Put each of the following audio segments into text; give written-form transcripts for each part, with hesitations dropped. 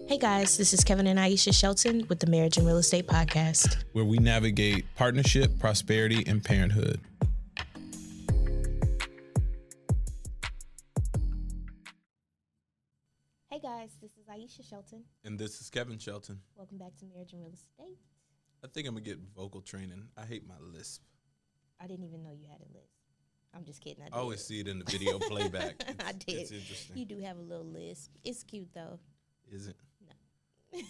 Hey guys, this is Kevin and Aisha Shelton with the Marriage and Real Estate Podcast, where we navigate partnership, prosperity, and parenthood. Hey guys, this is Aisha Shelton. And this is Kevin Shelton. Welcome back to Marriage and Real Estate. I think I'm going to get vocal training. I hate my lisp. I didn't even know you had a lisp. I'm just kidding. I always see it in the video playback. I did. It's interesting. You do have a little lisp. It's cute though. Is it? No.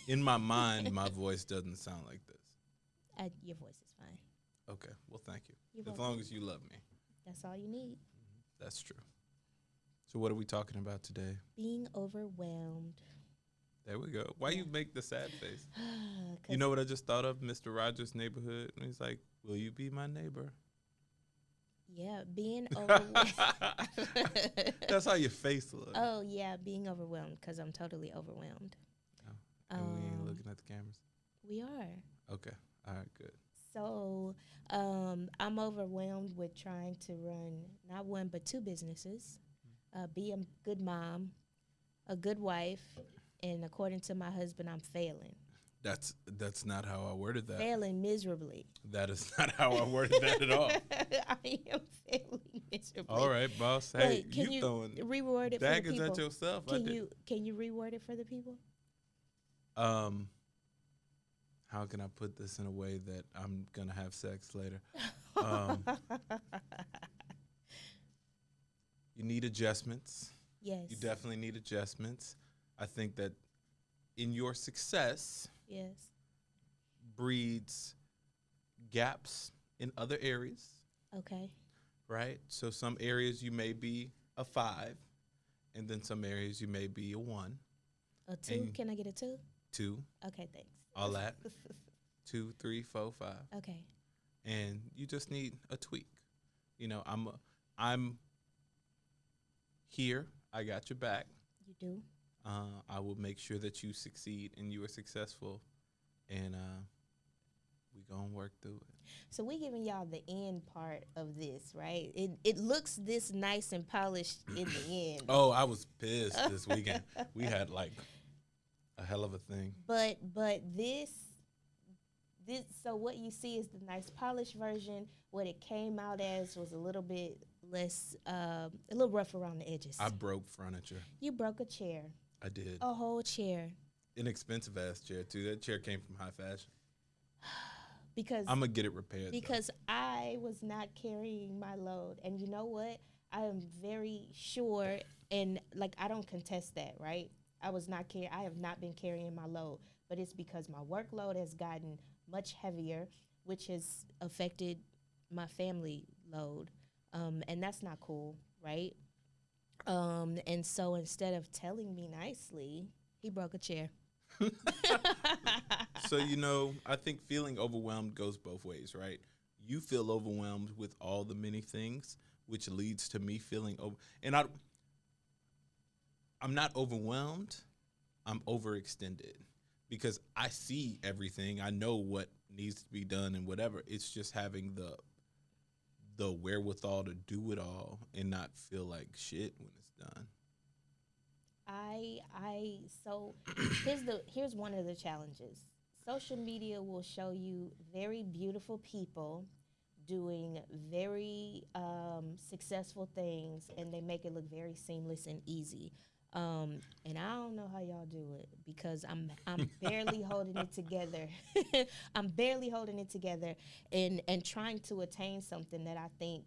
In my mind, my voice doesn't sound like this. Your voice is fine. Okay. Well, thank you. You're as welcome. long as you love me. That's all you need. That's true. So what are we talking about today? Being overwhelmed. There we go. Why you make the sad face? 'Cause You know what I just thought of? Mr. Rogers' Neighborhood. And he's like, will you be my neighbor? Yeah, being overwhelmed. That's how your face looks. Oh, yeah, being overwhelmed because I'm totally overwhelmed. And we ain't looking at the cameras? We are. Okay. All right, good. So I'm overwhelmed with trying to run not one but two businesses, be a good mom, a good wife, and according to my husband, I'm failing. That's not how I worded that. Failing miserably. That is not how I worded that at all. I am failing miserably. All right, boss. Hey, Wait, can you throwing reword it for the daggers people? at yourself. Can you reword it for the people? How can I put this in a way that I'm gonna have sex later? You need adjustments. Yes. You definitely need adjustments. I think that in your success Yes. breeds gaps in other areas, Okay. right? So some areas you may be a 5, and then some areas you may be a 1, A 2? And Can I get a 2? 2, Okay, thanks. all that, 2, 3, 4, 5. Okay. And you just need a tweak. You know, I'm here. I got your back. You do? I will make sure that you succeed and you are successful, and we gonna work through it. So we giving y'all the end part of this, right? It looks this nice and polished in the end. Oh, I was pissed this weekend. We had like a hell of a thing. But this so what you see is the nice polished version. What it came out as was a little bit less, a little rough around the edges. I broke furniture. You broke a chair. I did. A whole chair. Inexpensive ass chair too. That chair came from high fashion. Because I'm gonna get it repaired. Because I was not carrying my load. And you know what? I am very sure, and like I don't contest that, right? I have not been carrying my load, but it's because my workload has gotten much heavier, which has affected my family load. And that's not cool, right? And so instead of telling me nicely, he broke a chair. So, you know, I think feeling overwhelmed goes both ways, right? You feel overwhelmed with all the many things, which leads to me feeling and I'm not overwhelmed. I'm overextended because I see everything. I know what needs to be done and whatever. It's just having the wherewithal to do it all and not feel like shit when it's done. So here's one of the challenges. Social media will show you very beautiful people doing very successful things, and they make it look very seamless and easy. And I don't know how y'all do it because I'm barely holding it together. I'm barely holding it together and trying to attain something that I think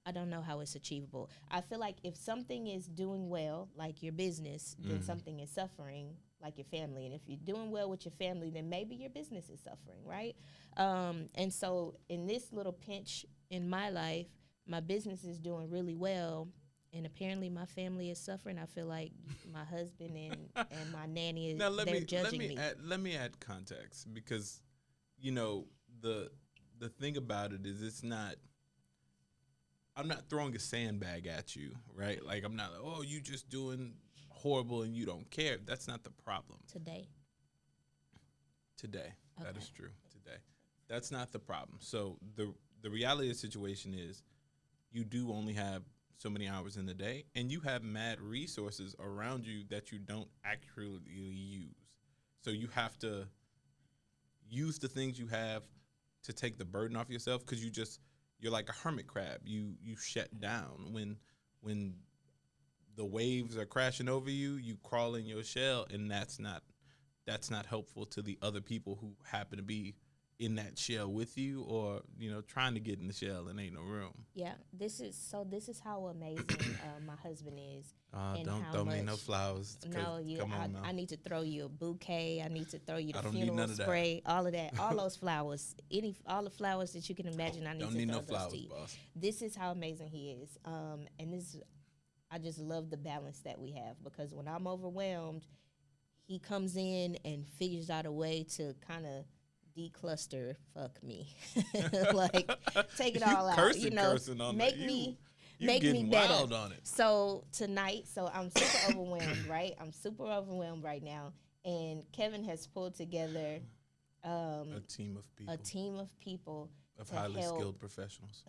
I don't know how it's achievable. I feel like if something is doing well, like your business, then something is suffering, like your family. And if you're doing well with your family, then maybe your business is suffering, right? And so in this little pinch in my life, my business is doing really well, and apparently my family is suffering. I feel like my husband and my nanny, they're judging me. Let me add context because, you know, the thing about it is it's not, I'm not throwing a sandbag at you, right? Like I'm not like, oh, you just doing horrible and you don't care. That's not the problem. Today. Okay. That is true. Today. That's not the problem. So the reality of the situation is you do only have so many hours in the day, and you have mad resources around you that you don't actually use. So you have to use the things you have to take the burden off yourself, because you're like a hermit crab. You shut down when the waves are crashing over you. You crawl in your shell, and that's not helpful to the other people who happen to be in that shell with you, or trying to get in the shell and ain't no room. Yeah, this is how amazing my husband is. And Don't how throw me no much flowers. No, Come on now. I need to throw you a bouquet. I need to throw you I the don't need funeral none of that. spray, all of that, all those flowers, all the flowers that you can imagine. I need Don't to need throw no those flowers, to you. boss. This is how amazing he is. I just love the balance that we have, because when I'm overwhelmed, he comes in and figures out a way to kind of decluster fuck me. Like, take it all out, Cursing on make that. me You make getting me better. wild on it. So tonight, I'm super overwhelmed, right? I'm super overwhelmed right now, and Kevin has pulled together A team of people of to highly help, skilled professionals.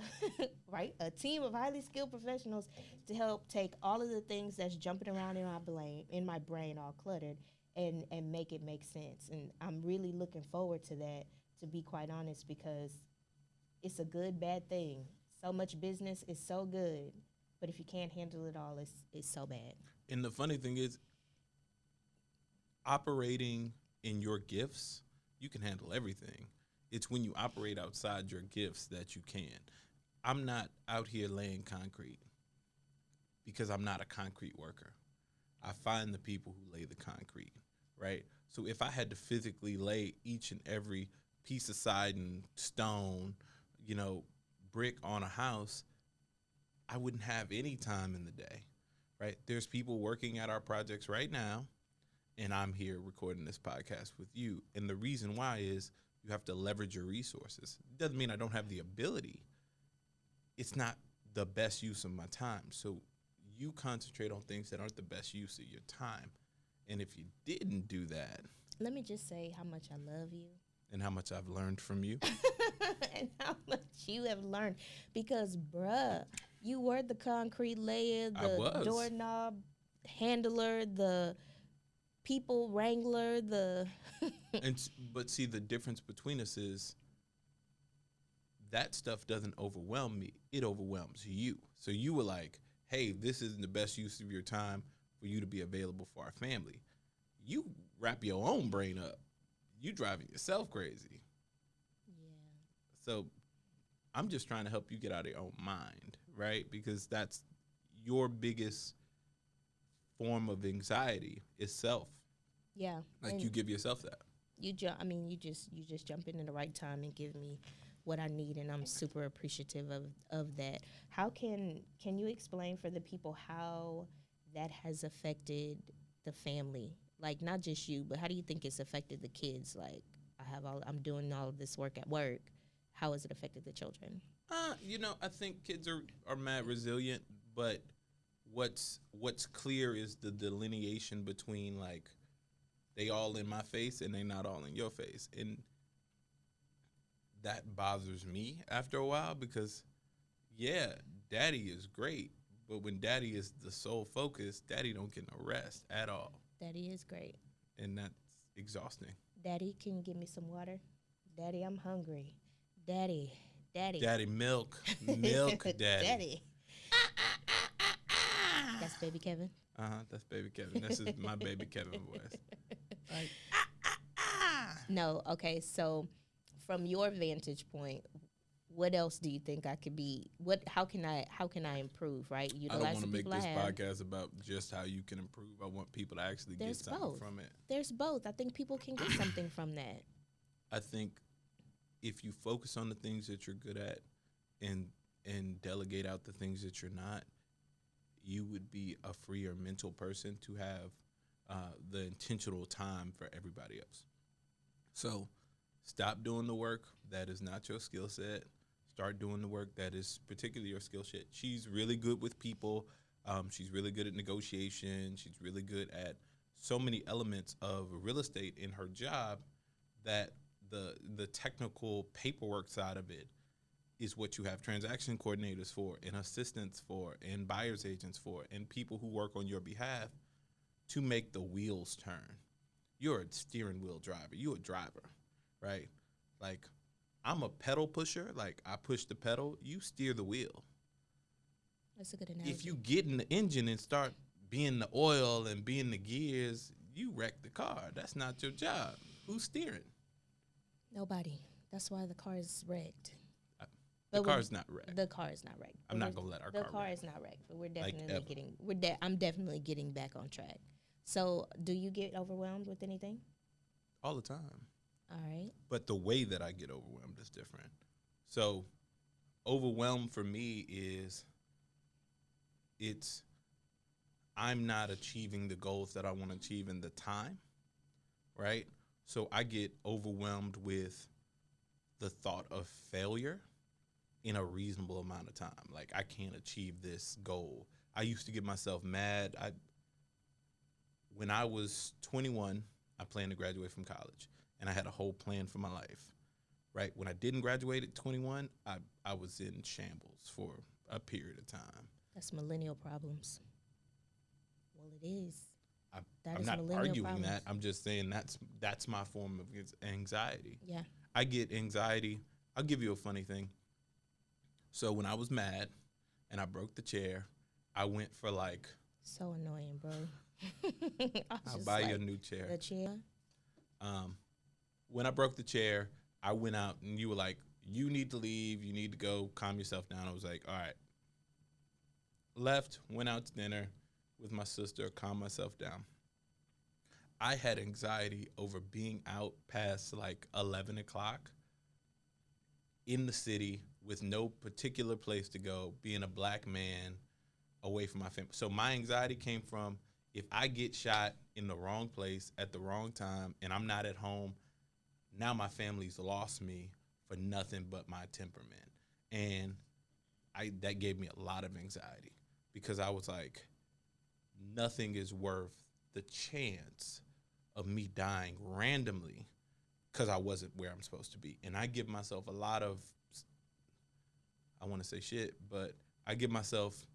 right? A team of highly skilled professionals to help take all of the things that's jumping around in my brain all cluttered, and make it make sense. And I'm really looking forward to that, to be quite honest, because it's a good, bad thing. So much business is so good, but if you can't handle it all, it's so bad. And the funny thing is, operating in your gifts, you can handle everything. It's when you operate outside your gifts that you can. I'm not out here laying concrete because I'm not a concrete worker. I find the people who lay the concrete, right? So if I had to physically lay each and every piece of siding, stone, brick on a house, I wouldn't have any time in the day, right? There's people working at our projects right now, and I'm here recording this podcast with you. And the reason why is you have to leverage your resources. It doesn't mean I don't have the ability. It's not the best use of my time. So you concentrate on things that aren't the best use of your time. And if you didn't do that, let me just say how much I love you. And how much I've learned from you. And how much you have learned. Because, bruh, you were the concrete layer, the doorknob handler, the people wrangler, But see, the difference between us is that stuff doesn't overwhelm me. It overwhelms you. So you were like, hey, this isn't the best use of your time for you to be available for our family. You wrap your own brain up. You driving yourself crazy. Yeah. So I'm just trying to help you get out of your own mind, right? Because that's your biggest form of anxiety is self. Yeah. Like, you give yourself that. You just jump in at the right time and give me what I need, and I'm super appreciative of that. How can you explain for the people how that has affected the family? Like, not just you, but how do you think it's affected the kids? Like, I'm doing all of this work at work. How has it affected the children? I think kids are mad resilient, but what's clear is the delineation between, like, they all in my face and they not all in your face. And that bothers me after a while, because, yeah, daddy is great, but when daddy is the sole focus, daddy don't get no rest at all. Daddy is great. And that's exhausting. Daddy, can you give me some water? Daddy, I'm hungry. Daddy. Daddy, milk. Milk, daddy. Daddy. That's baby Kevin. That's baby Kevin. This is my baby Kevin voice. Like, No, okay, so from your vantage point, what else do you think I could be? How can I improve, right? I don't want to make this podcast about just how you can improve. I want people to actually get something from it. There's both. I think people can get something from that. I think if you focus on the things that you're good at and delegate out the things that you're not, you would be a freer mental person to have the intentional time for everybody else. So stop doing the work that is not your skill set. Start doing the work that is particularly your skill set. She's really good with people. She's really good at negotiation. She's really good at so many elements of real estate in her job that the technical paperwork side of it, is what you have transaction coordinators for, and assistants for, and buyer's agents for, and people who work on your behalf to make the wheels turn. You're a steering wheel driver. You're a driver, right? Like, I'm a pedal pusher. Like, I push the pedal. You steer the wheel. That's a good analogy. If you get in the engine and start being the oil and being the gears, you wreck the car. That's not your job. Who's steering? Nobody. That's why the car is wrecked. The car's not wrecked. The car is not wrecked. I'm not gonna let our car wreck. The car is not wrecked, but we're definitely Like, getting. I'm definitely getting back on track. So, do you get overwhelmed with anything? All the time. All right. But the way that I get overwhelmed is different. So, overwhelmed for me is I'm not achieving the goals that I want to achieve in the time, right? So I get overwhelmed with the thought of failure in a reasonable amount of time. Like, I can't achieve this goal. I used to get myself mad. When I was 21, I planned to graduate from college, and I had a whole plan for my life, right? When I didn't graduate at 21, I was in shambles for a period of time. That's millennial problems. Well, it is. I'm not arguing that. I'm just saying that's my form of anxiety. Yeah. I get anxiety. I'll give you a funny thing. So when I was mad and I broke the chair, I went for like... So annoying, bro. I'll buy you a new chair. The chair? When I broke the chair, I went out and you were like, you need to leave. You need to go calm yourself down. I was like, all right. Left, went out to dinner with my sister, calm myself down. I had anxiety over being out past like 11 o'clock in the city with no particular place to go, being a black man away from my family. So my anxiety came from, if I get shot in the wrong place at the wrong time and I'm not at home, now my family's lost me for nothing but my temperament. And that gave me a lot of anxiety because I was like, nothing is worth the chance of me dying randomly because I wasn't where I'm supposed to be. And I give myself a lot of, I want to say shit, but I give myself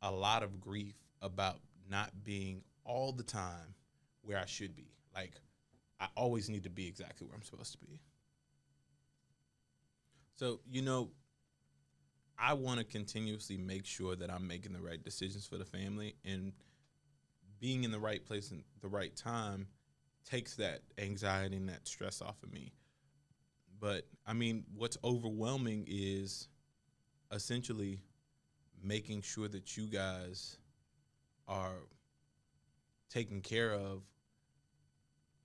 a lot of grief about not being all the time where I should be. Like, I always need to be exactly where I'm supposed to be. So, I want to continuously make sure that I'm making the right decisions for the family, and being in the right place and the right time takes that anxiety and that stress off of me. But, I mean, what's overwhelming is essentially making sure that you guys are taken care of,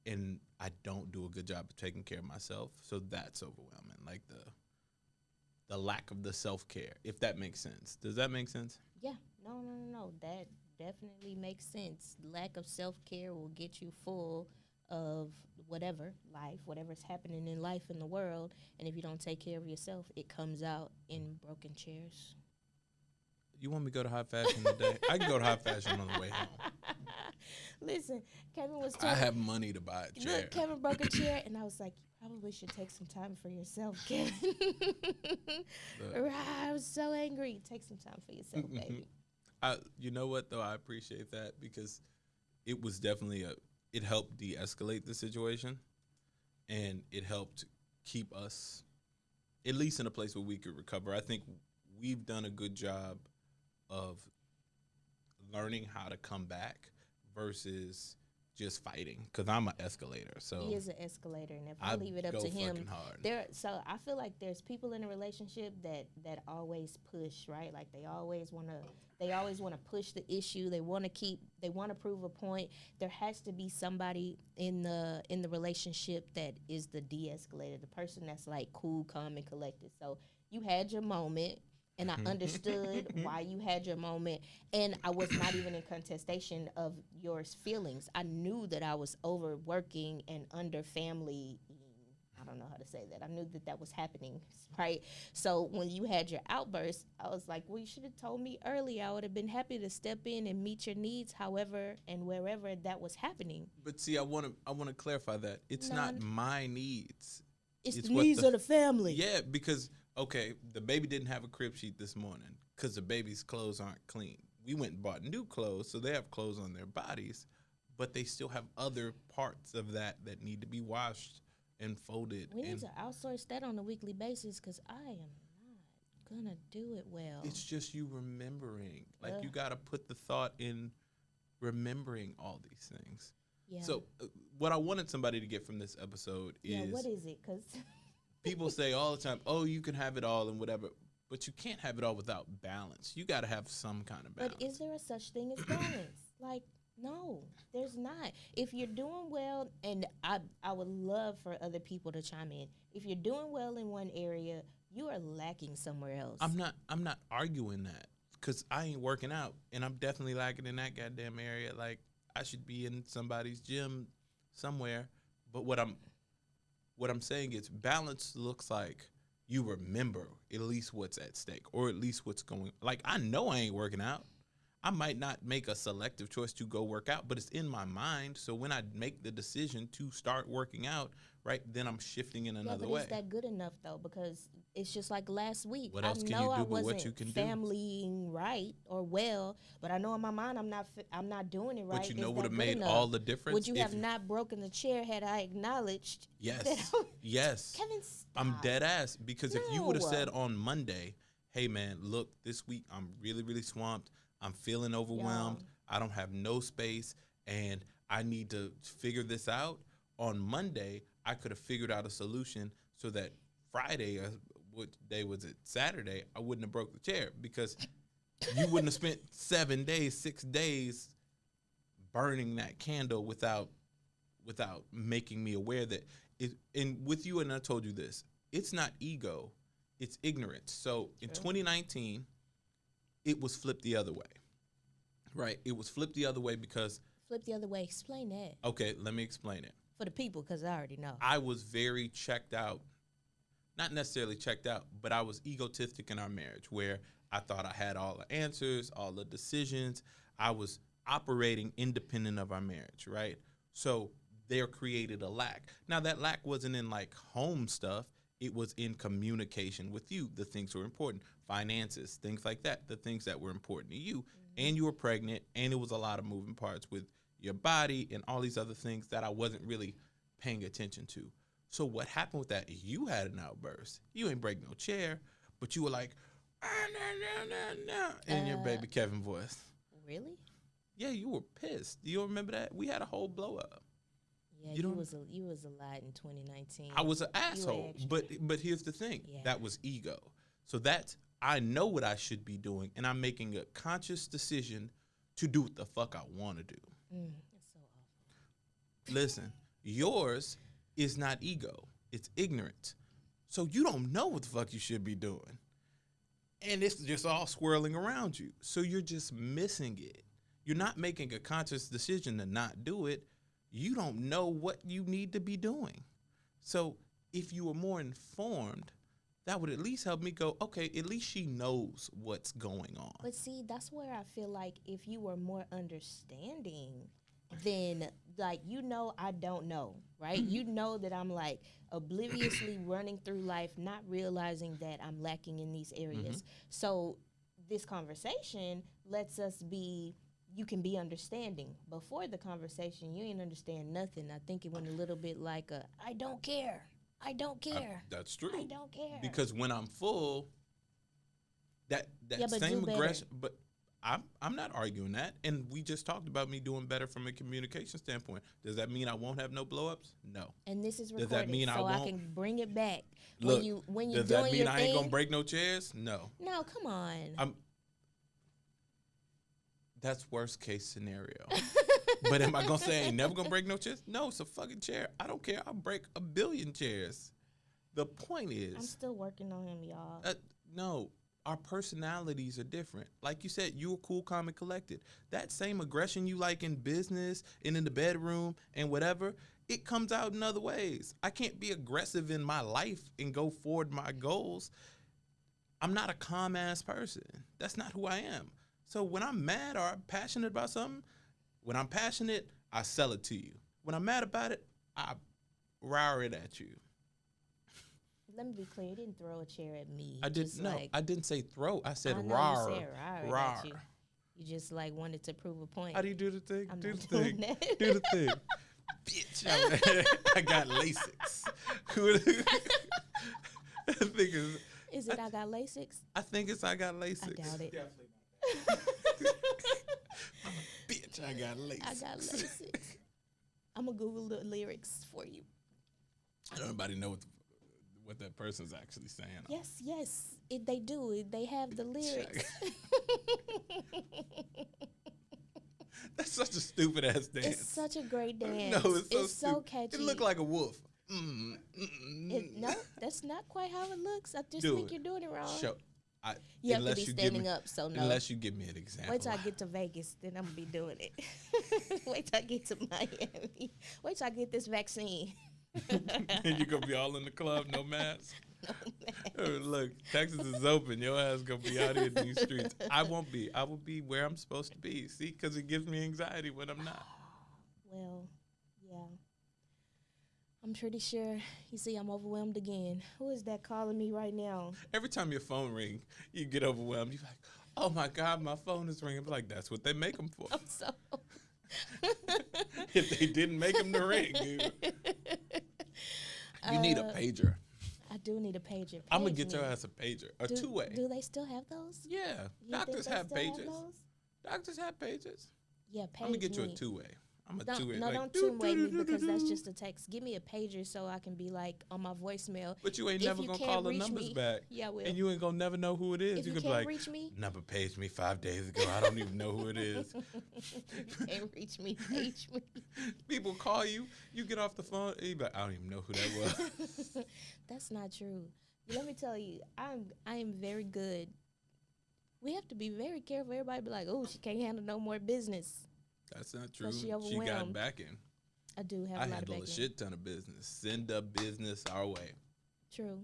and I don't do a good job of taking care of myself. So that's overwhelming, like the lack of the self-care, if that makes sense. Does that make sense? Yeah. No. That definitely makes sense. Lack of self-care will get you full of whatever's happening in life in the world. And if you don't take care of yourself, it comes out in broken chairs. You want me to go to high fashion today? I can go to high fashion on the way home. Listen, Kevin was I have money to buy a chair. Look, Kevin broke a chair, and I was like, you probably should take some time for yourself, Kevin. I was so angry. Take some time for yourself, baby. You know what, though? I appreciate that because it was definitely it helped de-escalate the situation, and it helped keep us at least in a place where we could recover. I think we've done a good job of learning how to come back versus just fighting, because I'm an escalator. So he is an escalator, and if I leave it up to him, so I feel like there's people in a relationship that always push, right? Like they always want to push the issue. They want to prove a point. There has to be somebody in the relationship that is the de-escalator, the person that's like cool, calm, and collected. So you had your moment, and I understood why you had your moment, and I was not even in contestation of your feelings. I knew that I was overworking and under family. I don't know how to say that. I knew that was happening, right? So when you had your outburst, I was like, well, you should have told me earlier. I would have been happy to step in and meet your needs, however and wherever that was happening. But see, I want to clarify that. It's not my needs. It's the needs of the family. Yeah, because okay, the baby didn't have a crib sheet this morning because the baby's clothes aren't clean. We went and bought new clothes, so they have clothes on their bodies, but they still have other parts of that need to be washed and folded. We need And to outsource that on a weekly basis because I am not gonna do it well. it's just you remembering. Like, you Ugh. got to put the thought in remembering all these things. Yeah. So, what I wanted somebody to get from this episode yeah, is what is it? Because people say all the time, oh, you can have it all and whatever, but you can't have it all without balance. You got to have some kind of balance. but is there a such thing as balance? Like, no, there's not. If you're doing well, and I would love for other people to chime in. If you're doing well in one area, you are lacking somewhere else. I'm not arguing that because I ain't working out and I'm definitely lacking in that goddamn area. Like, I should be in somebody's gym somewhere. But what I'm saying is balance looks like you remember at least what's at stake or at least what's going. Like, I know I ain't working out. I might not make a selective choice to go work out, but it's in my mind. So when I make the decision to start working out, right, then I'm shifting in another but way. is that good enough though? Because it's just like last week. What else I can know you do I but what wasn't you can do? familying right or well, but I know in my mind I'm not doing it right. But you Is know what that would have good made enough? all the difference? Would you if have not broken the chair had I acknowledged? Yes. that Yes. Kevin, stop. I'm dead ass because if you would have No. said on Monday, hey man, look, this week I'm really, really swamped. I'm feeling overwhelmed. Yo. I don't have no space and I need to figure this out. On Monday, I could have figured out a solution so that Friday, what day was it? Saturday, I wouldn't have broke the chair because you wouldn't have spent 7 days, 6 days burning that candle without making me aware that it. And with you, and I told you this, it's not ego, it's ignorance. So in 2019, it was flipped the other way, right? It was flipped the other way because, Flip the other way. Explain that okay, let me explain it. for the people because I already know. I was very checked out, not necessarily checked out, but I was egotistic in our marriage where I thought I had all the answers, all the decisions. I was operating independent of our marriage, right? So there created a lack. Now, that lack wasn't in like home stuff. It was in communication with you. The things were important. Finances, things like that. The things that were important to you. And you were pregnant, and it was a lot of moving parts with your body and all these other things that I wasn't really paying attention to. So what happened with that? You had an outburst. You ain't break no chair, but you were like, in your baby Kevin voice. Really? Yeah, you were pissed. Do you remember that? We had a whole blow up. Yeah, You you don't- was a lot in 2019. I was an asshole. extra. But here's the thing. Yeah. That was ego. So that's, I know what I should be doing, and I'm making a conscious decision to do what the fuck I want to do. It's so awful. Listen, yours is not ego. It's ignorance. So you don't know what the fuck you should be doing. And it's just all swirling around you. So you're just missing it. You're not making a conscious decision to not do it. You don't know what you need to be doing. So if you were more informed, that would at least help me go, okay, at least she knows what's going on. But see, that's where I feel like if you were more understanding, then like I don't know, right? You know that I'm like obliviously running through life, not realizing that I'm lacking in these areas. So this conversation lets us be. You can be understanding. Before the conversation, you ain't understand nothing. I think it went a little bit like I don't care. I don't care. That's true. I don't care. Because when I'm full, that Yeah, but same do better. aggression. But I'm not arguing that. And we just talked about me doing better from a communication standpoint. Does that mean I won't have no blowups? No. And this is Does recorded, that mean I so I won't? can bring it back. Look, when you does that doing mean your I ain't gonna thing- break no chairs? No. No, come on. That's worst case scenario. But am I gonna say I ain't never gonna break no chairs? No, it's a fucking chair. I don't care. I'll break 1 billion chairs. The point I'm is, still working on him, y'all. no, our personalities are different. Like you said, you were cool, calm, and collected. That same aggression you like in business and in the bedroom and whatever, it comes out in other ways. I can't be aggressive in my life and go forward my goals. I'm not a calm ass person. That's not who I am. So when I'm mad or I'm passionate about something, when I'm passionate, I sell it to you. When I'm mad about it, I roar it at you. let me be clear. You didn't throw a chair at me. I didn't. Just No, like, I didn't say throw. I said I know rar. you said rar Rar. at you. You just like wanted to prove a point. How do you do the thing? I'm do not the doing thing. that. Do the thing. Bitch, I got LASIX. I think it's. Is it I got LASIX? I think it's I got LASIX. I doubt it. Definitely not. Bitch, I got LASIX. I got LASIX. I'm gonna Google the lyrics for you. I don't nobody know what that person's actually saying. Yes. They do. They have the lyrics. That's such a stupid ass dance. It's such a great dance. No, it's so so stupid. catchy. It looked like a wolf. No, that's not quite how it looks. I just Do think it. you're doing it wrong. You You have to be standing up, so no. Unless you give me an example. Wait till I get to Vegas, then I'm gonna be doing it. Wait till I get to Miami. Wait till I get this vaccine. And you're gonna be all in the club, no mask. No Oh, look, Texas is open. Your ass gonna be out here in these streets. I won't be. I will be where I'm supposed to be. See, because it gives me anxiety when I'm not. Well, yeah. I'm pretty sure. You see, I'm overwhelmed again. Who is that calling me right now? Every time your phone ring, you get overwhelmed. You're like, oh my God, my phone is ringing. I'm like, that's what they make them for. I'm so. If they didn't make them to ring, dude. You need a pager. I do need a pager. I'm gonna Page get your me. ass a pager, a Do- two-way. Do they still have those? Yeah, You think doctors they have still have pages. those? Doctors have pages. Yeah, page I'm gonna get you a me. two-way. I'm a Don't, two-way. no, like, don't doo, two-way doo, me doo, because doo, that's doo. just a text. Give me a pager so I can be like on my voicemail. But you ain't If never you gonna can't call the reach numbers me- back. Yeah, I will. And you ain't gonna never know who it is. If You you could be can't like, reach me, number paged me 5 days ago. I don't even know who it is. if you can't reach me, page me. People call you, you get off the phone, and you be like, I don't even know who that was. That's not true. Let me tell you, I am very good. We have to be very careful. Everybody be like, oh, she can't handle no more business. That's not true. Because she She got overwhelmed. backing. I do have I a lot of handle a backing. shit ton of business. Send up business our way. True,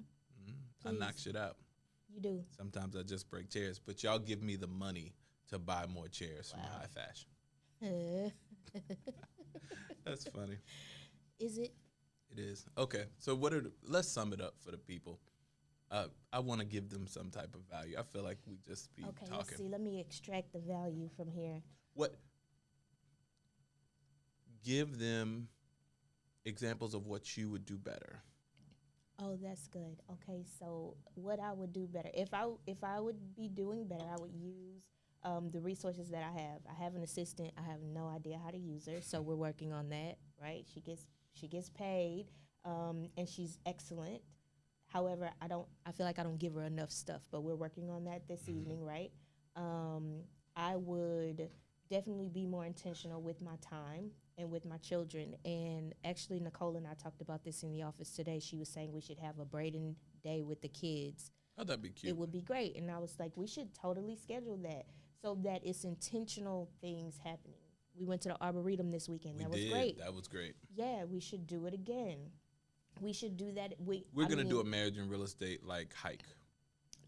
I knock Please. shit out. you do. Sometimes I just break chairs, but y'all give me the money to buy more chairs from Wow. high fashion. Uh, That's funny. is it? It is. Okay, so let's sum it up for the people. I want to give them some type of value. I feel like we just be Okay, let's talking. see. Let me extract the value from here. What? Give them examples of what you would do better. Oh, that's good. Okay, so what I would do better if I would be doing better, I would use the resources that I have. I have an assistant. I have no idea how to use her, so we're working on that. Right? She gets paid, and she's excellent. However, I feel like I don't give her enough stuff, but we're working on that this evening. Right? I would definitely be more intentional with my time and with my children. And actually, Nicole and I talked about this in the office today. She was saying we should have a braiding day with the kids. Oh, that'd be cute. It would be great. And I was like, we should totally schedule that so that it's intentional things happening. We went to the Arboretum this weekend. That was great. That was great. Yeah, we should do it again. We should do that. We're going to do a marriage and real estate hike.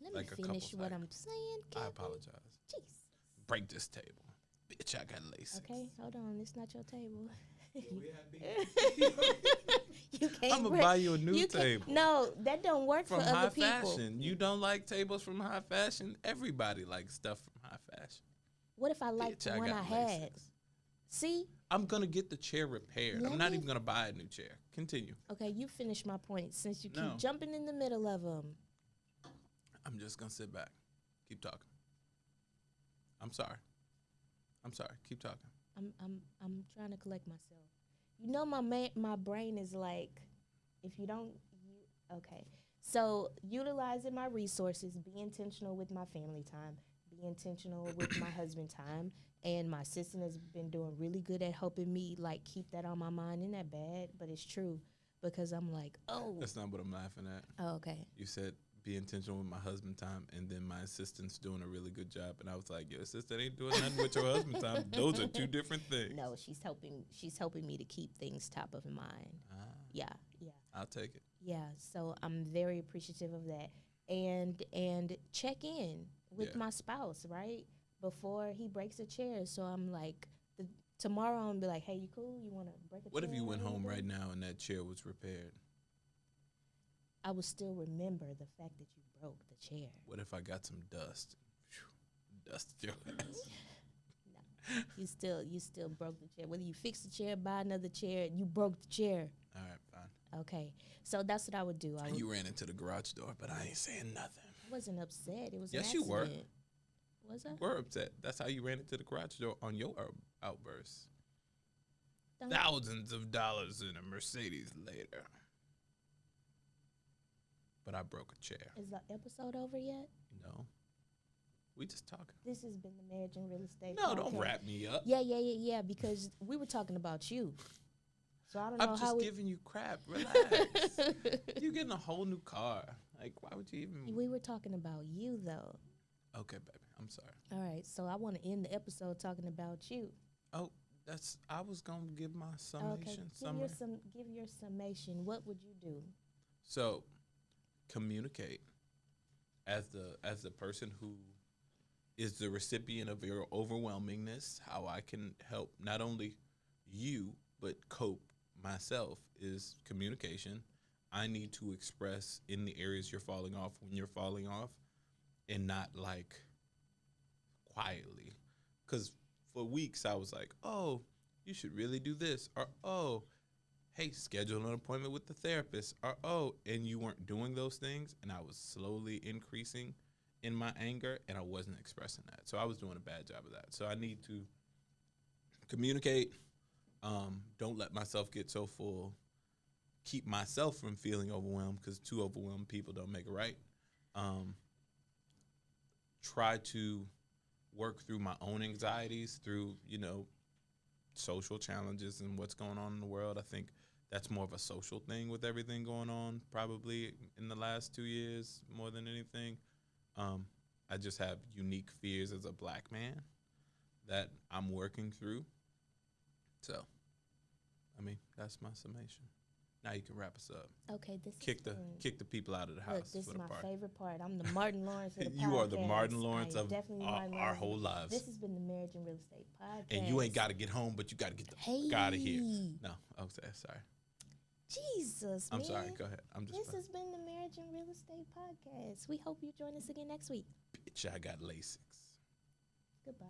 Let like a me finish couple's what hike. I'm saying, I Kevin. apologize. Jeez. Break this table. Bitch, I got laces. Okay, hold on. It's not your table. We had beef. You can't I'm going to break- buy you a new you can't- table. No, that don't work From for high other people. fashion. You don't like tables from high fashion? Everybody likes stuff from high fashion. What if I like Bitch, the one I had? LASIX. See? I'm going to get the chair repaired. Let I'm not me- even going to buy a new chair. Continue. Okay, you finish my point since you keep No. jumping in the middle of them. I'm just going to sit back. Keep talking. I'm sorry. Keep talking. I'm trying to collect myself. You know, my brain is like, if you don't, okay. So utilizing my resources, be intentional with my family time, be intentional with my husband time, and my assistant has been doing really good at helping me like keep that on my mind. Isn't that bad? But it's true because I'm like, oh, That's not what I'm laughing at. oh okay. You said be intentional with my husband time, and then my assistant's doing a really good job. And I was like, your assistant ain't doing nothing with your husband time. Those are two different things. No, she's helping me to keep things top of mind. Ah, Yeah. I'll take it. Yeah, so I'm very appreciative of that. And check in with Yeah. my spouse, right? Before he breaks a chair. So I'm like, tomorrow I'm gonna be like, hey, you cool? You wanna break a What chair? if you went or home right anything? now and that chair was repaired? I will still remember the fact that you broke the chair. What if I got some dust? Phew, dust your ass. You still broke the chair. Whether you fix the chair, buy another chair, you broke the chair. All right, fine. Okay, so that's what I would do. You ran into the garage door, but I ain't saying nothing. I wasn't upset. It was Yes, an you were. accident. Was I? You were upset. That's how you ran into the garage door on your outburst. Don't- Thousands of dollars in a Mercedes later. But I broke a chair. Is the episode over yet? No. We just talking. This has been the Marriage and Real Estate No, don't Podcast. wrap me up. Yeah, because we were talking about you. So I don't know I'm how just we... giving you crap. Relax. You getting a whole new car. Like, why would you even... We were talking about you, though. Okay, baby. I'm sorry. All right, so I want to end the episode talking about you. Oh, I was going to give my summation. Okay, give your summation. What would you do? So, communicate as the person who is the recipient of your overwhelmingness. How I can help not only you but cope myself is communication. I need to express in the areas you're falling off when you're falling off, and not like quietly. Because for weeks I was like, oh, you should really do this, or oh, hey, schedule an appointment with the therapist, or oh, and you weren't doing those things, and I was slowly increasing in my anger, and I wasn't expressing that. So I was doing a bad job of that. So I need to communicate. Don't let myself get so full. Keep myself from feeling overwhelmed, because two overwhelmed people don't make it right. Try to work through my own anxieties through, social challenges and what's going on in the world. I think that's more of a social thing with everything going on probably in the last 2 years more than anything. I just have unique fears as a black man that I'm working through. So, that's my summation. Now you can wrap us up. Okay, this Kick the people out of the house. Look, this for is the my party. favorite part. I'm the Martin Lawrence of the podcast. You are the Martin Lawrence I am of definitely the our, Martin our Lawrence. whole lives. This has been the Marriage and Real Estate Podcast. And you ain't got to get home, but you got to get the fuck out of here. No, okay, sorry. Jesus, I'm man. sorry. Go ahead. This has been the Marriage and Real Estate Podcast. We hope you join us again next week. Bitch, I got Lasix. Goodbye.